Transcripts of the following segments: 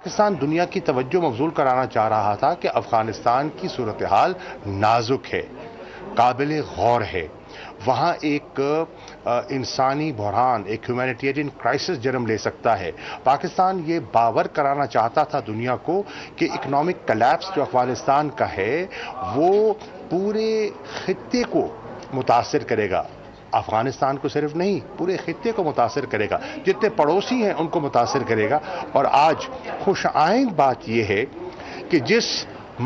پاکستان دنیا کی توجہ مبذول کرانا چاہ رہا تھا کہ افغانستان کی صورتحال نازک ہے، قابل غور ہے، وہاں ایک انسانی بحران، ایک ہیومینیٹیرین کرائسس جنم لے سکتا ہے۔ پاکستان یہ باور کرانا چاہتا تھا دنیا کو کہ اکنامک کلیپس جو افغانستان کا ہے وہ پورے خطے کو متاثر کرے گا، افغانستان کو صرف نہیں پورے خطے کو متاثر کرے گا، جتنے پڑوسی ہیں ان کو متاثر کرے گا۔ اور آج خوش آئند بات یہ ہے کہ جس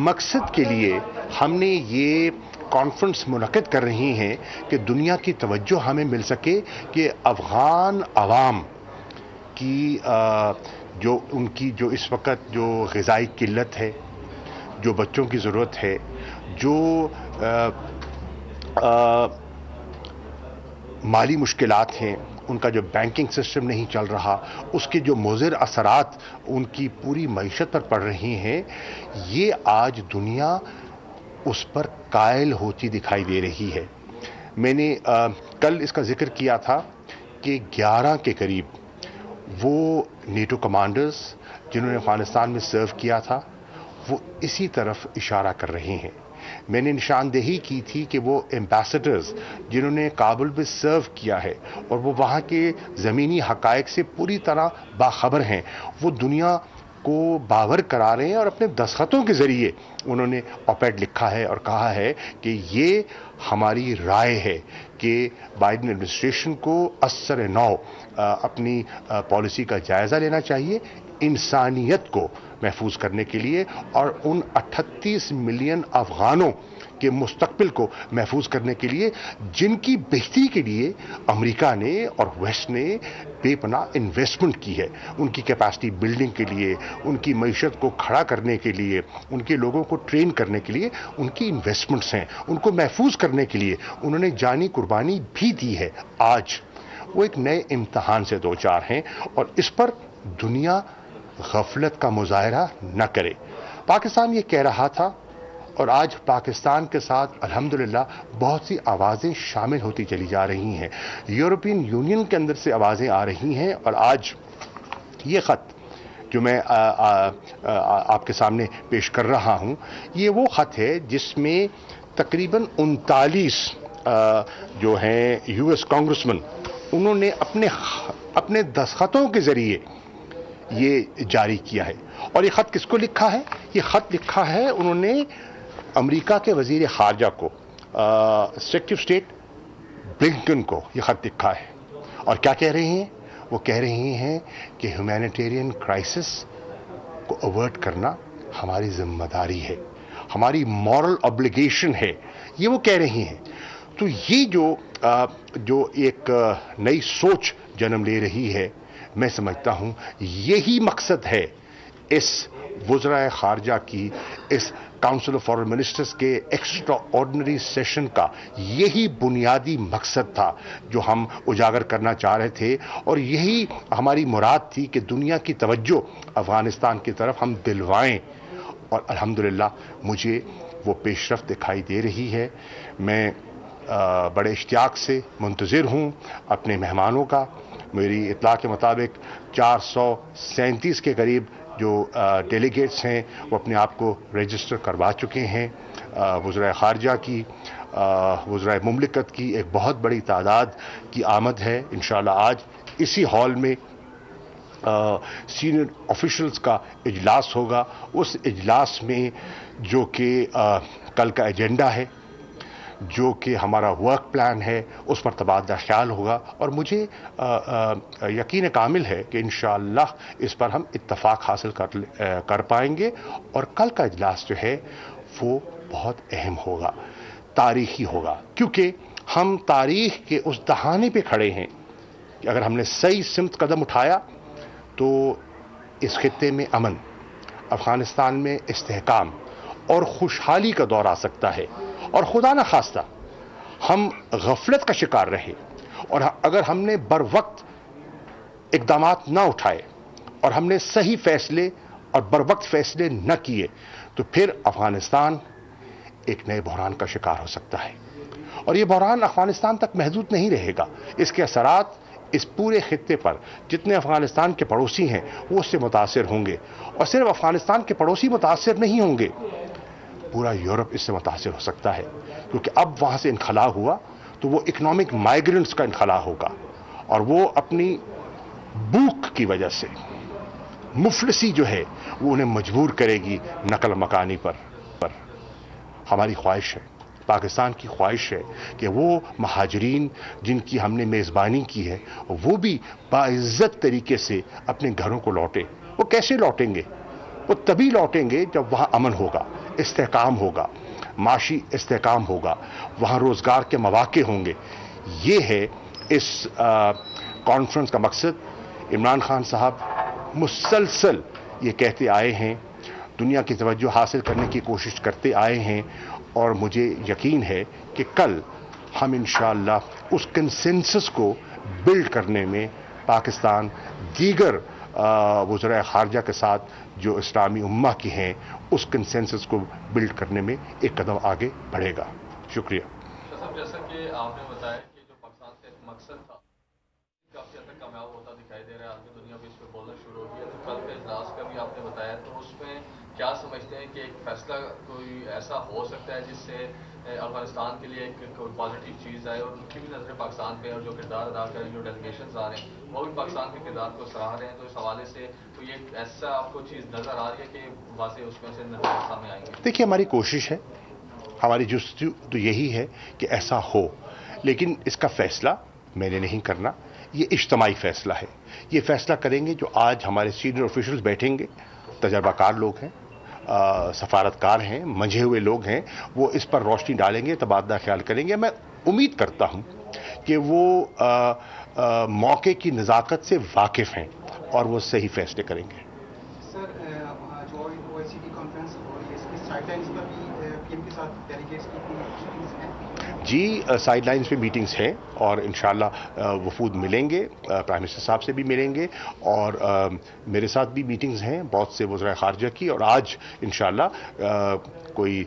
مقصد کے لیے ہم نے یہ کانفرنس منعقد کر رہی ہیں کہ دنیا کی توجہ ہمیں مل سکے کہ افغان عوام کی جو ان کی جو اس وقت جو غذائی قلت ہے، جو بچوں کی ضرورت ہے، جو مالی مشکلات ہیں، ان کا جو بینکنگ سسٹم نہیں چل رہا، اس کے جو مضر اثرات ان کی پوری معیشت پر پڑ رہی ہیں، یہ آج دنیا اس پر قائل ہوتی دکھائی دے رہی ہے۔ میں نے کل اس کا ذکر کیا تھا کہ 11 کے قریب وہ نیٹو کمانڈرز جنہوں نے افغانستان میں سرو کیا تھا وہ اسی طرف اشارہ کر رہے ہیں۔ میں نے نشاندہی کی تھی کہ وہ ایمبیسڈرز جنہوں نے کابل میں سرو کیا ہے اور وہ وہاں کے زمینی حقائق سے پوری طرح باخبر ہیں، وہ دنیا کو باور کرا رہے ہیں اور اپنے دستخطوں کے ذریعے انہوں نے آپ-ایڈ لکھا ہے اور کہا ہے کہ یہ ہماری رائے ہے کہ بائیڈن ایڈمنسٹریشن کو اثر نو اپنی پالیسی کا جائزہ لینا چاہیے، انسانیت کو محفوظ کرنے کے لیے اور ان 38 ملین افغانوں کے مستقبل کو محفوظ کرنے کے لیے جن کی بہتری کے لیے امریکہ نے اور ویسٹ نے بے پناہ انویسٹمنٹ کی ہے، ان کی کیپیسٹی بلڈنگ کے لیے، ان کی معیشت کو کھڑا کرنے کے لیے، ان کے لوگوں کو ٹرین کرنے کے لیے ان کی انویسٹمنٹس ہیں، ان کو محفوظ کرنے کے لیے انہوں نے جانی قربانی بھی دی ہے۔ آج وہ ایک نئے امتحان سے دوچار ہیں اور اس پر دنیا غفلت کا مظاہرہ نہ کرے۔ پاکستان یہ کہہ رہا تھا اور آج پاکستان کے ساتھ الحمدللہ بہت سی آوازیں شامل ہوتی چلی جا رہی ہیں، یورپین یونین کے اندر سے آوازیں آ رہی ہیں، اور آج یہ خط جو میں آپ کے سامنے پیش کر رہا ہوں یہ وہ خط ہے جس میں تقریباً 39 جو ہیں یو ایس کانگریسمین انہوں نے اپنے دستخطوں کے ذریعے یہ جاری کیا ہے۔ اور یہ خط کس کو لکھا ہے؟ یہ خط لکھا ہے انہوں نے امریکہ کے وزیر خارجہ کو، سیکریٹری آف اسٹیٹ بلنکن کو یہ خط لکھا ہے۔ اور کیا کہہ رہے ہیں؟ وہ کہہ رہے ہیں کہ ہیومینیٹیرین کرائسس کو اوورٹ کرنا ہماری ذمہ داری ہے، ہماری مورل obligation ہے، یہ وہ کہہ رہی ہیں۔ تو یہ جو ایک نئی سوچ جنم لے رہی ہے، میں سمجھتا ہوں یہی مقصد ہے اس وزرائے خارجہ کی، اس کاؤنسل آف فارن منسٹرز کے ایکسٹرا آرڈنری سیشن کا یہی بنیادی مقصد تھا جو ہم اجاگر کرنا چاہ رہے تھے، اور یہی ہماری مراد تھی کہ دنیا کی توجہ افغانستان کی طرف ہم دلوائیں، اور الحمدللہ مجھے وہ پیش رفت دکھائی دے رہی ہے۔ میں بڑے اشتیاق سے منتظر ہوں اپنے مہمانوں کا۔ میری اطلاع کے مطابق 437 کے قریب جو ڈیلیگیٹس ہیں وہ اپنے آپ کو رجسٹر کروا چکے ہیں۔ وزرائے خارجہ کی، وزرائے مملکت کی ایک بہت بڑی تعداد کی آمد ہے۔ انشاءاللہ آج اسی ہال میں سینئر آفیشلز کا اجلاس ہوگا۔ اس اجلاس میں جو کہ کل کا ایجنڈا ہے، جو کہ ہمارا ورک پلان ہے، اس پر تبادلہ خیال ہوگا، اور مجھے یقین کامل ہے کہ انشاءاللہ اس پر ہم اتفاق حاصل کر پائیں گے، اور کل کا اجلاس جو ہے وہ بہت اہم ہوگا، تاریخی ہوگا، کیونکہ ہم تاریخ کے اس دہانے پہ کھڑے ہیں کہ اگر ہم نے صحیح سمت قدم اٹھایا تو اس خطے میں امن، افغانستان میں استحکام اور خوشحالی کا دور آ سکتا ہے۔ اور خدا نہ خواستہ ہم غفلت کا شکار رہے اور اگر ہم نے بر وقت اقدامات نہ اٹھائے اور ہم نے صحیح فیصلے اور بر وقت فیصلے نہ کیے تو پھر افغانستان ایک نئے بحران کا شکار ہو سکتا ہے، اور یہ بحران افغانستان تک محدود نہیں رہے گا، اس کے اثرات اس پورے خطے پر جتنے افغانستان کے پڑوسی ہیں وہ اس سے متاثر ہوں گے، اور صرف افغانستان کے پڑوسی متاثر نہیں ہوں گے، پورا یورپ اس سے متاثر ہو سکتا ہے، کیونکہ اب وہاں سے انخلا ہوا تو وہ اکنامک مائیگرنٹس کا انخلا ہوگا، اور وہ اپنی بھوک کی وجہ سے مفلسی جو ہے وہ انہیں مجبور کرے گی نقل مکانی پر۔ ہماری خواہش ہے، پاکستان کی خواہش ہے کہ وہ مہاجرین جن کی ہم نے میزبانی کی ہے وہ بھی باعزت طریقے سے اپنے گھروں کو لوٹے۔ وہ کیسے لوٹیں گے؟ وہ تبھی لوٹیں گے جب وہاں امن ہوگا، استحکام ہوگا، معاشی استحکام ہوگا، وہاں روزگار کے مواقع ہوں گے۔ یہ ہے اس کانفرنس کا مقصد۔ عمران خان صاحب مسلسل یہ کہتے آئے ہیں، دنیا کی توجہ حاصل کرنے کی کوشش کرتے آئے ہیں، اور مجھے یقین ہے کہ کل ہم انشاءاللہ اس کنسنسس کو بلڈ کرنے میں پاکستان دیگر وزرائے خارجہ کے ساتھ جو اسلامی امہ کی ہیں اس کنسنسس کو بلڈ کرنے میں ایک قدم آگے بڑھے گا۔ شکریہ۔ جیسا کہ آپ نے بتایا کہ جو پاکستان کا ایک مقصد تھا کافی حد تک کامیاب ہوتا دکھائی دے رہا ہے، آج دنیا بھی اس پہ بولنا شروع ہو گیا، تو کل کے اجلاس کا بھی آپ نے بتایا، تو اس میں کیا سمجھتے ہیں کہ ایک فیصلہ کوئی ایسا ہو سکتا ہے جس سے افغانستان کے لیے ایک کوئی پازیٹیو چیز آئے، اور ان کی بھی نظریں پاکستان پہ، اور جو کردار ادا کر جو ڈیلیگیشنز آ رہے ہیں وہ بھی پاکستان کے کردار کو سراہ رہے ہیں، تو اس حوالے سے کوئی ایک ایسا آپ کو چیز نظر آ رہی ہے کہ واضح اس میں سے نظر سامنے آئیں گے؟ دیکھیے، ہماری کوشش ہے، ہماری جستجو تو یہی ہے کہ ایسا ہو، لیکن اس کا فیصلہ میں نے نہیں کرنا، یہ اجتماعی فیصلہ ہے۔ یہ فیصلہ کریں گے جو آج ہمارے سینئر آفیشلز بیٹھیں گے، تجربہ کار لوگ ہیں، سفارتکار ہیں، منجھے ہوئے لوگ ہیں، وہ اس پر روشنی ڈالیں گے، تبادلہ خیال کریں گے۔ میں امید کرتا ہوں کہ وہ موقع کی نزاکت سے واقف ہیں اور وہ صحیح فیصلے کریں گے۔ سر، جو OECD کانفرنس ہو رہی ہے، اس کی سائڈ لائنز پر بھی پی ایم کے ساتھ ڈیلیگیٹس کی میٹنگز ہیں؟ جی، سائڈ لائنز پہ میٹنگز ہیں، اور انشاءاللہ وفود ملیں گے، پرائم منسٹر صاحب سے بھی ملیں گے، اور میرے ساتھ بھی میٹنگز ہیں بہت سے وزرائے خارجہ کی، اور آج انشاءاللہ کوئی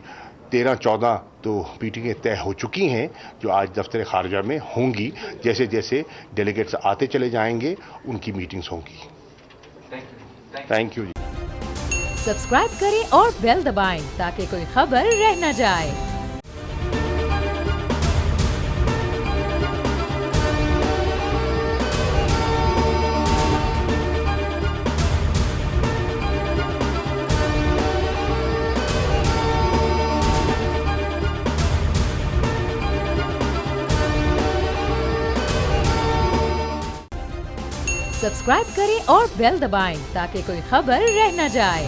13-14 تو میٹنگیں طے ہو چکی ہیں جو آج دفتر خارجہ میں ہوں گی۔ جیسے جیسے ڈیلیگیٹس آتے چلے جائیں گے ان کی میٹنگز ہوں گی۔ Thank you G. سبسکرائب کریں اور بیل دبائیں تاکہ کوئی خبر رہ نہ جائے۔ سبسکرائب کریں اور بیل دبائیں تاکہ کوئی خبر رہ نہ جائے۔